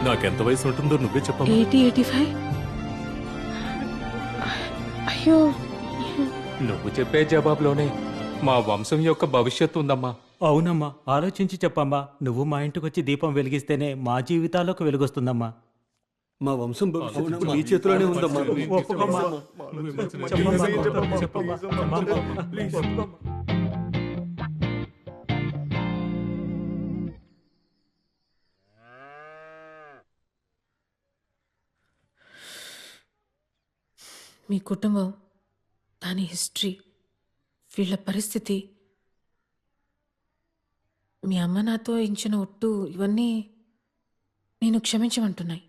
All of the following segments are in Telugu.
నాకెంత వయసు ఉంటుందో నువ్వే చెప్పమ్మా. 80-85. అయ్యో, నువ్వు చెప్పే జవాబులోనే మా వంశం యొక్క భవిష్యత్తు ఉందమ్మా. అవునమ్మా, ఆలోచించి చెప్పమ్మా. నువ్వు మా ఇంటికి వచ్చి దీపం వెలిగిస్తేనే మా జీవితాలకు వెలుగొస్తుందమ్మా. మా వంశం భవిష్యత్తు నీ చేతిలోనే ఉందమ్మా. ఒప్పుకోమ్మా. చెప్పమ్మా. మీ కుటుంబం, దాని హిస్టరీ, వీళ్ళ పరిస్థితి, మీ అమ్మ నాతో ఇచ్చిన ఒట్టు, ఇవన్నీ నేను క్షమించమంటున్నాయి.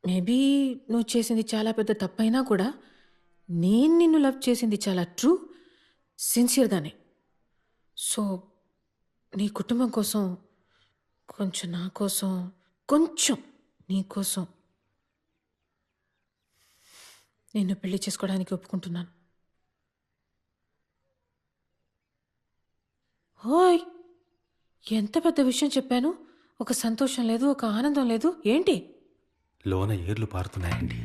మేబీ నువ్వు చేసింది చాలా పెద్ద తప్పైనా కూడా నేను నిన్ను లవ్ చేసింది చాలా ట్రూ, సిన్సియర్గానే. సో నీ కుటుంబం కోసం, కొంచెం నా కోసం, కొంచెం నీ కోసం నిన్ను పెళ్లి చేసుకోవడానికి ఒప్పుకుంటున్నాను. హోయ్, ఎంత పెద్ద విషయం చెప్పాను. ఒక సంతోషం లేదు, ఒక ఆనందం లేదు. ఏంటి? లోన ఏర్లు పారుతున్నాయండి.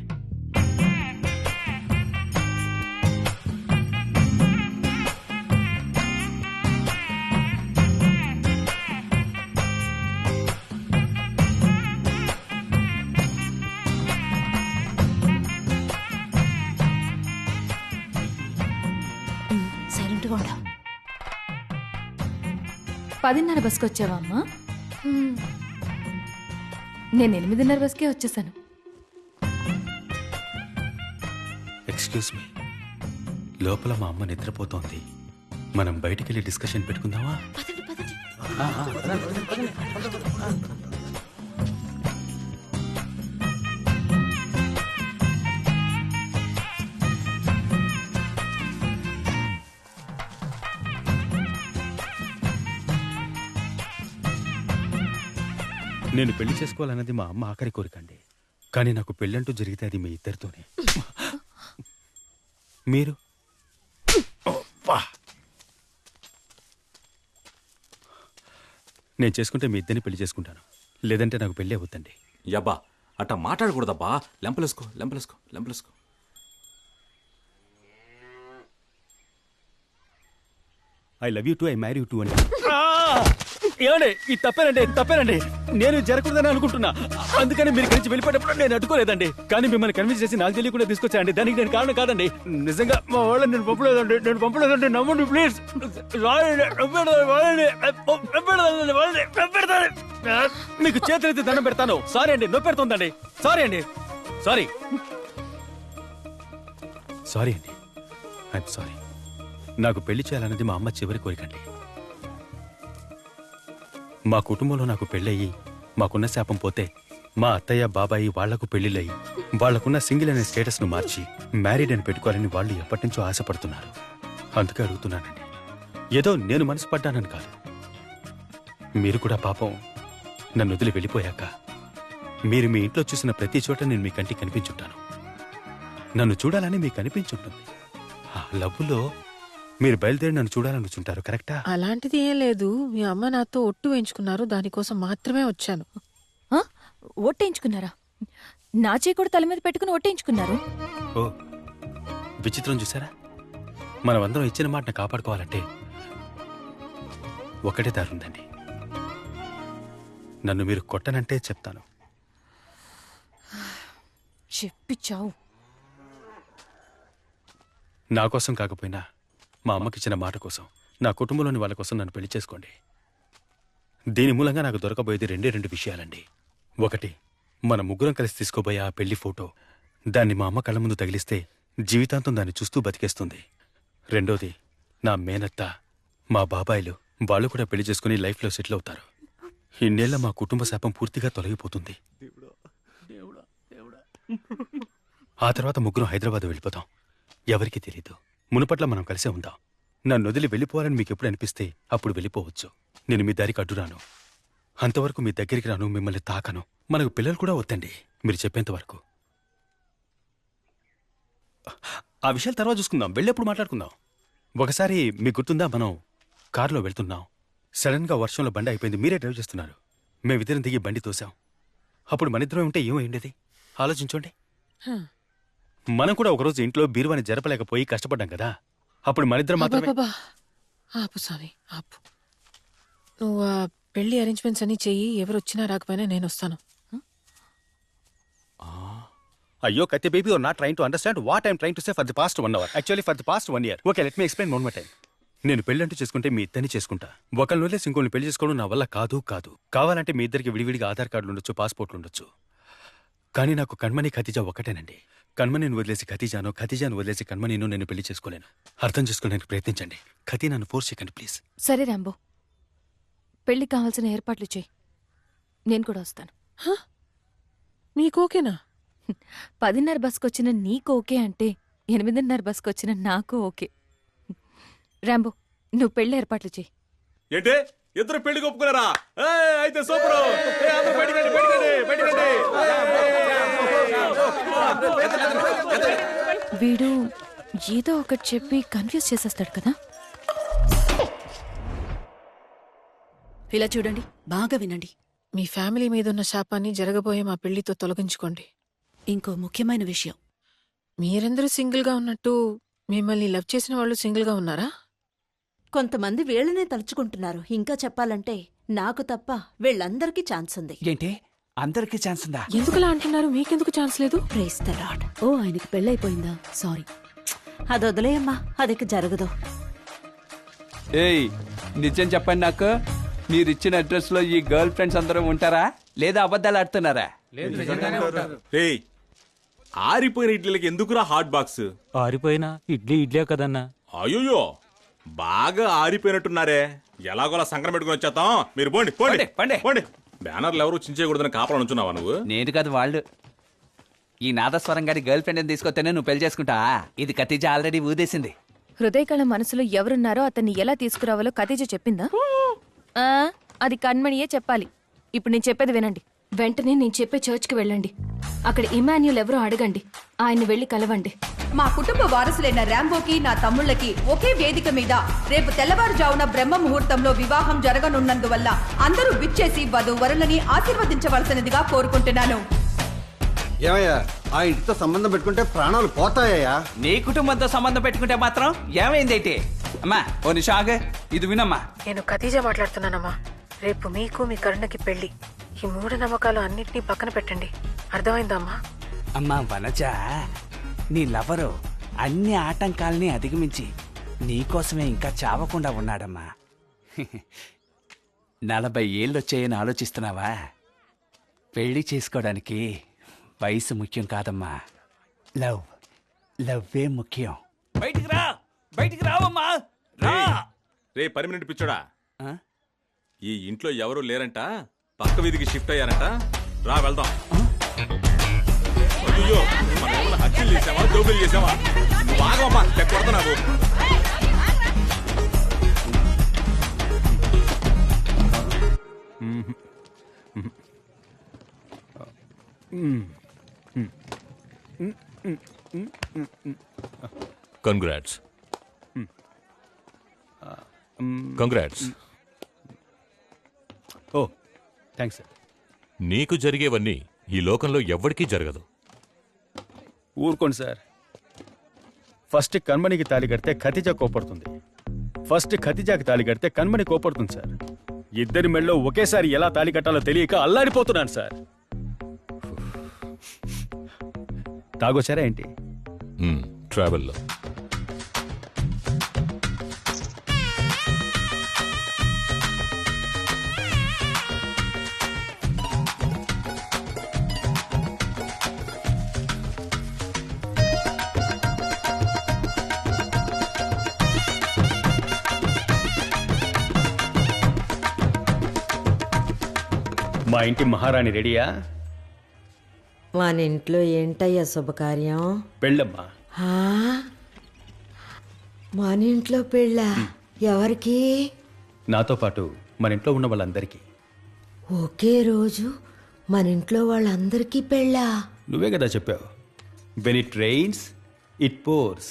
సైలెంట్గా ఉండు. 10:30 బస్కి వచ్చావా అమ్మా? నేను 8:30 బస్కే వచ్చేసాను. ఎక్స్క్యూజ్ మీ, లోపల మా అమ్మ నిద్రపోతోంది. మనం బయటికెళ్ళి డిస్కషన్ పెట్టుకుందామా? పదండి పదండి. నేను పెళ్లి చేసుకోవాలన్నది మా అమ్మ ఆఖరి కోరికండి. కానీ నాకు పెళ్ళంటూ జరిగితే అది మీ ఇద్దరితోనే. మీరు నేను చేసుకుంటే మీ ఇద్దరిని పెళ్లి చేసుకుంటాను, లేదంటే నాకు పెళ్ళి అవుద్దండి. యబ్బా, అట్టా మాట్లాడకూడదబ్బా. లెంపలేసుకో లెంపలేసుకో లెంపలేసుకో. I love you too, I marry you too అండి. ఏమండి, ఇది తప్పేనండి. నేను జరగకూడదని అనుకుంటున్నా. అందుకని మీరు కలిసి వెళ్ళిపోయేటప్పుడు నేను అడ్డుకోలేదండి. కానీ మిమ్మల్ని కన్విన్స్ చేసి నాకు తెలియకుండా తీసుకొచ్చానండి. దానికి నేను కారణం కాదండి. నిజంగా మా వాళ్ళని నేను పంపలేదండి. నమ్మండి ప్లీజ్. మీకు చేతులైతే దండం పెడతాను. సారీ అండి, నొప్పి పెడుతుందండి. సారీ అండి. I'm sorry. నాకు పెళ్లి చేయాలన్నది మా అమ్మ చివరి కోరికండి. మా కుటుంబంలో నాకు పెళ్ళయ్యి మాకున్న శాపం పోతే మా అత్తయ్య బాబాయి వాళ్లకు పెళ్లిళ్ళయి వాళ్లకున్న సింగిల్ అనే స్టేటస్ను మార్చి మ్యారీడ్ అని పెట్టుకోవాలని వాళ్ళు ఎప్పటి నుంచో ఆశపడుతున్నారు. అందుకే అడుగుతున్నానండి. ఏదో నేను మనసు పడ్డానని కాదు. మీరు కూడా పాపం నన్ను వదిలి వెళ్ళిపోయాక మీరు మీ ఇంట్లో చూసిన ప్రతి చోట నేను మీ కంటికి కనిపించుంటాను. నన్ను చూడాలని మీకు అనిపించుంటుంది. ఆ లవ్వులో మీరు బయలుదేరి నన్ను చూడాలని వచ్చుంటారు. కరెక్టా? అలాంటిది ఏం లేదు. మీ అమ్మ నాతో ఒట్టు వేయించుకున్నారు, దానికోసం మాత్రమే వచ్చాను. ఓటేయించుకున్నారా? నా చేయి కూడా తల మీద పెట్టుకుని ఓటేయించుకున్నారు. ఓ విచిత్రం చూసారా? మనమందరం ఇచ్చిన మాటను కాపాడుకోవాలంటే ఒకటే దారుందండి. నన్ను మీరు కొట్టనంటే చెప్తాను. చెప్పిచ్చావు. నా కోసం కాకపోయినా మా అమ్మకిచ్చిన మాట కోసం, నా కుటుంబంలోని వాళ్ళ కోసం నన్ను పెళ్లి చేసుకోండి. దీని మూలంగా నాకు దొరకబోయేది రెండు విషయాలండి. ఒకటి, మన ముగ్గురం కలిసి తీసుకోబోయే ఆ పెళ్లి ఫోటో. దాన్ని మా అమ్మ కళ్ళ ముందు తగిలిస్తే జీవితాంతం దాన్ని చూస్తూ బతికేస్తుంది. రెండోది, నా మేనత్త, మా బాబాయిలు, వాళ్ళు కూడా పెళ్లి చేసుకుని లైఫ్లో సెటిల్ అవుతారు. ఇన్నేళ్ల మా కుటుంబ శాపం పూర్తిగా తొలగిపోతుంది. ఆ తర్వాత ముగ్గురం హైదరాబాద్ వెళ్ళిపోతాం. ఎవరికీ తెలీదు. మునుపట్ల మనం కలిసే ఉందాం. నన్ను వదిలి వెళ్ళిపోవాలని మీకు ఎప్పుడు అనిపిస్తే అప్పుడు వెళ్ళిపోవచ్చు. నేను మీ దారికి అడ్డురాను. అంతవరకు మీ దగ్గరికి రాను, మిమ్మల్ని తాకను. మనకు పిల్లలు కూడా వద్దండి మీరు చెప్పేంత వరకు. ఆ విషయాలు తర్వాత చూసుకుందాం, వెళ్ళేప్పుడు మాట్లాడుకుందాం. ఒకసారి మీకు గుర్తుందా, మనం కారులో వెళ్తున్నాం. సడన్ గా వర్షంలో బండి అయిపోయింది. మీరే డ్రైవ్ చేస్తున్నారు. మేమిద్దరం దిగి బండి తోసాం. అప్పుడు మనిద్దరం ఉంటే ఏమైండేది ఆలోచించండి. మనం కూడా ఒకరోజు ఇంట్లో బీరువాని జరపలేకపోయి కష్టపడ్డాం కదా. అప్పుడు మనిద్దరం మాత్రమే. అబ్బబ్బబ్బా. ఆపు స్వామి ఆపు. నువ్వు ఆ పెళ్లి అరేంజ్మెంట్స్ అన్ని చెయ్యి. ఎవరు వచ్చినా రాకపోయినా నేను వస్తాను. అయ్యో కత్తి baby are not trying to understand what I'm trying to say for the past 1 hour. Actually for the past 1 year. Okay let me explain one more time. నేను పెళ్ళంటూ చేసుకుంటే మీ ఇద్దరిని చేసుకుంటా. ఒకళ్ళని వదిలేసి ఇంకోళ్ళని పెళ్లి చేసుకోవడం నా వల్ల కాదు. కావాలంటే మీ ఇద్దరికి విడివిడిగా ఆధార్ కార్డులు ఉండొచ్చు, పాస్పోర్ట్లు ఉండొచ్చు. కానీ నాకు కణ్మణి ఖతీజా ఒకటేనండి. కణ్మణిని వదిలేసి ఖతీజాను వదిలేసి కణ్మణిను నేను పెళ్లి చేసుకోలేను. అర్థం చేసుకోవడానికి ప్రయత్నించండి. ఖతీ నన్ను ఫోర్స్ చేయకండి ప్లీజ్. సరే రాంబో, పెళ్లికి కావాల్సిన ఏర్పాట్లు చేయి. నేను కూడా వస్తాను. మీకు ఓకేనా? 10:30 బస్కొచ్చిన నీకు ఓకే అంటే 8:30 బస్కొచ్చిన నాకు ఓకే. రాంబో, నువ్వు పెళ్లి ఏర్పాట్లు చేయి. ఏంటే ఇద్దరు పెళ్లికి ఒప్పుకున్నారా? అయితే సూపర్. వీడు ఏదో ఒకటి చెప్పి కన్ఫ్యూజ్ చేసేస్తాడు కదా. ఇలా చూడండి, బాగా వినండి. మీ ఫ్యామిలీ మీదున్న శాపాన్ని జరగబోయే మా పెళ్లితో తొలగించుకోండి. ఇంకో ముఖ్యమైన విషయం. మీరందరూ సింగిల్గా ఉన్నట్టు మిమ్మల్ని లవ్ చేసిన వాళ్ళు సింగిల్గా ఉన్నారా? కొంతమంది వీళ్ళనే తలుచుకుంటున్నారు. ఇంకా చెప్పాలంటే నాకు తప్ప వీళ్ళందరికీ ఛాన్స్ ఉంది. ఏంటి అందరికీ ఛాన్స్ ఉందా? ఎందుకలా అంటున్నారు? మీకెందుకు ఛాన్స్ లేదు? Praise the lord. ఓ ఆయనకి పెళ్ళైపోయిందా? సారీ. అది వదిలేయమ్మా, అదికి జరగదు. ఏయ్ నిజం చెప్పండి నాకు. మీరిచ్చిన అడ్రస్ లో ఈ గర్ల్ ఫ్రెండ్స్ అందరూ ఉంటారా లేదా అబద్ధాలు ఆడుతున్నారా? రేయ్ ఆరిపోయిన ఇడ్లీలకి ఎందుకురా హాట్ బాక్స్? ఆరిపోయినా ఇడ్లీ కదన్నా. అయ్యో బాగా ఆరిపోయినట్టున్నారే. ఎలాగోలా సంక్రమం పెట్టుకుని వచ్చేద్దాం. మీరు పోండి పోండి పండి. పోండి. బ్యానర్లు ఎవరు చించేయకూడదని కాపలా నుంచున్నావా నువ్వు? నేను కాదు వాళ్ళు. ఈ నాదస్వరం గారి గర్ల్ ఫ్రెండ్ తీసుకొస్తేనే నువ్వు పెళ్లి చేసుకుంటా. ఇది ఖతీజా ఆల్రెడీ ఊదేసింది. హృదయకళ మనసులో ఎవరున్నారో అతన్ని ఎలా తీసుకురావాలో ఖతీజా చెప్పిందా? అది కణ్మణియే చెప్పాలి. ఇప్పుడు నేను చెప్పేది వినండి. వెంటనే నేను చెప్పే చర్చ్కి వెళ్ళండి. అక్కడ ఇమాన్యుల్ ఎవరో అడగండి. ఆయన్ని వెళ్లి కలవండి. మా కుటుంబ వారసులైన రాంబోకి నా తమ్ముళ్ళకి ఒకే వేదిక మీద రేపు తెల్లవారుజామున బ్రహ్మ ముహూర్తంలో వివాహం జరగనున్నందువల్ల అందరూ విచ్చేసి వధూవరులని ఆశీర్వదించవలసినదిగా కోరుకుంటున్నాను. ఏమయ్యా, ఆ ఇంటితో సంబంధం పెట్టుకుంటే ప్రాణాలు పోతాయా? నీ కుటుంబంతో సంబంధం పెట్టుకుంటే మాత్రం ఏమైందైతే? అమ్మా ఓ నిషాగ్, ఇది వినమ్మా. నేను ఖతీజా మాట్లాడుతున్నానమ్మా. రేపు మీకు మీ కరుణకి పెళ్లి. ఈ మూఢనమ్మకాలు అన్నిటినీ పక్కన పెట్టండి. అర్థమైందమ్మా? అమ్మా వనజ, నీ లవరు అన్ని ఆటంకాల్ని అధిగమించి నీకోసమే ఇంకా చావకుండా ఉన్నాడమ్మా. 40 ఏళ్ళొచ్చాయని ఆలోచిస్తున్నావా? పెళ్లి చేసుకోవడానికి వయసు ముఖ్యం కాదమ్మా, లవ్వే ముఖ్యం. బయటికి రావమ్మా. రే పర్మినెంట్ పిచ్చోడా, ఈ ఇంట్లో ఎవరు లేరంట, పక్క వీధికి షిఫ్ట్ అయ్యారంట. రా వెళ్దాం. అయ్యో మనం ఏమన్నా హత్యలు చేసావా, దోపిడీలు చేసావా? బాగమ్మా కొడుతున్నావు. కంగ్రాట్స్. కంగ్రాట్స్. ఓ థ్యాంక్స్ సార్. నీకు జరిగేవన్నీ ఈ లోకంలో ఎవ్వడికీ జరగదు. ఊరుకోండి సార్. ఫస్ట్ కణ్మణికి తాళి కడితే ఖతీజా కోపడుతుంది. ఫస్ట్ ఖతీజాకి తాళి కడితే కణ్మణి కోపడుతుంది సార్. ఇద్దరి మెళ్ళలో ఒకేసారి ఎలా తాళి కట్టాలో తెలియక అల్లాడిపోతున్నాను సార్. తాగొచ్చారా ఏంటి? ట్రావెల్లో మా ఇంటి మహారాణి రెడీయా? మన ఇంట్లో ఏంటయ్యా శుభకార్యం? పెళ్ళమ్మా. మన ఇంట్లో పెళ్ళా? ఎవరికి? నాతో పాటు మన ఇంట్లో ఉన్న వాళ్ళందరికీ. ఒకే రోజు మన ఇంట్లో వాళ్ళందరికీ పెళ్ళా? నువ్వే కదా చెప్పావు, when it rains it pores.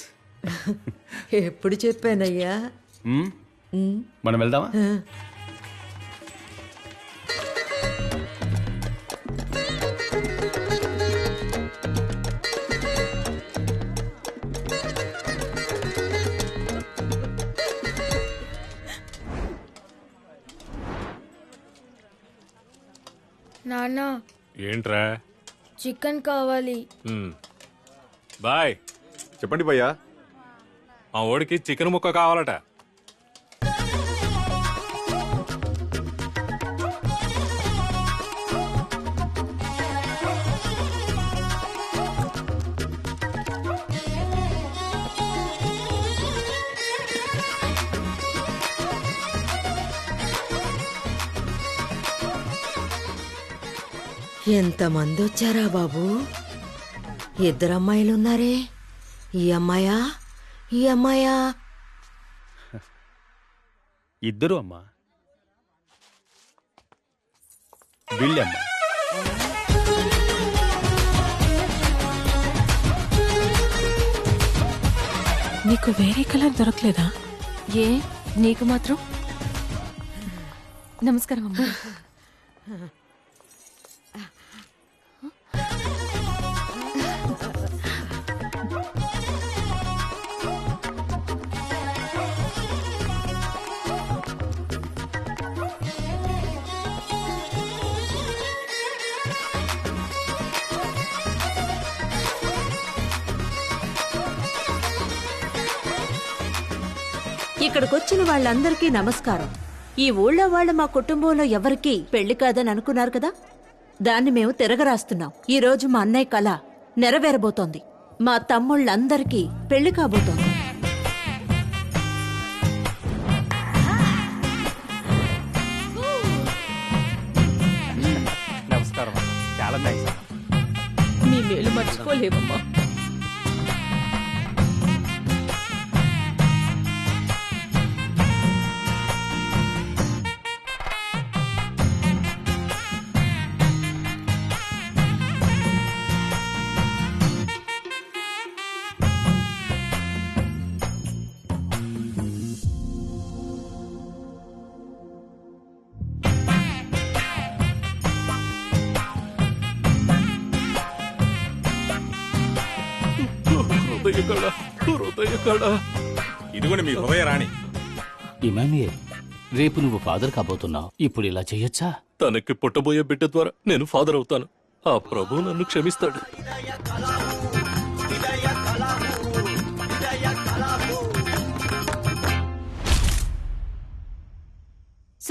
ఎప్పుడు చెప్పానయ్యా? మనం వెళ్దామా? నాన్న ఏంట్రా చికెన్ కావాలి. బాయ్. చెప్పండి భయ్యా. మా ఓడికి చికెన్ ముక్క కావాలట. ఎంతమంది వచ్చారా బాబు? ఇద్దరు అమ్మాయిలున్నారే. ఈ అమ్మాయా ఈ అమ్మాయా? ఇద్దరు అమ్మా. వీళ్ళమ్మా. నీకు వేరే కలర్ దొరకలేదా? ఏ నీకు మాత్రం? నమస్కారం అమ్మా. ఇక్కడికొచ్చిన వాళ్ళందరికీ నమస్కారం. ఈ ఊళ్ళో వాళ్ళు మా కుటుంబంలో ఎవరికీ పెళ్లి కాదని అనుకున్నారు కదా, దాన్ని మేము తిరగరాస్తున్నాం. ఈ రోజు మా అన్నయ్య కళ నెరవేరబోతోంది. మా తమ్ముళ్ళందరికీ పెళ్లి కాబోతోంది. నమస్కారం. చాలా థ్యాంక్స్. మీ మేలు మర్చిపోలేవమ్మా. ఇదిగోండి మీ హృదయ రాణి. ఇమాన్యుయేల్, రేపు నువ్వు ఫాదర్ కాబోతున్నావు. ఇప్పుడు ఇలా చెయ్యొచ్చా? తనకి పుట్టబోయే బిడ్డ ద్వారా నేను ఫాదర్ అవుతాను. ఆ ప్రభు నన్ను క్షమిస్తాడు.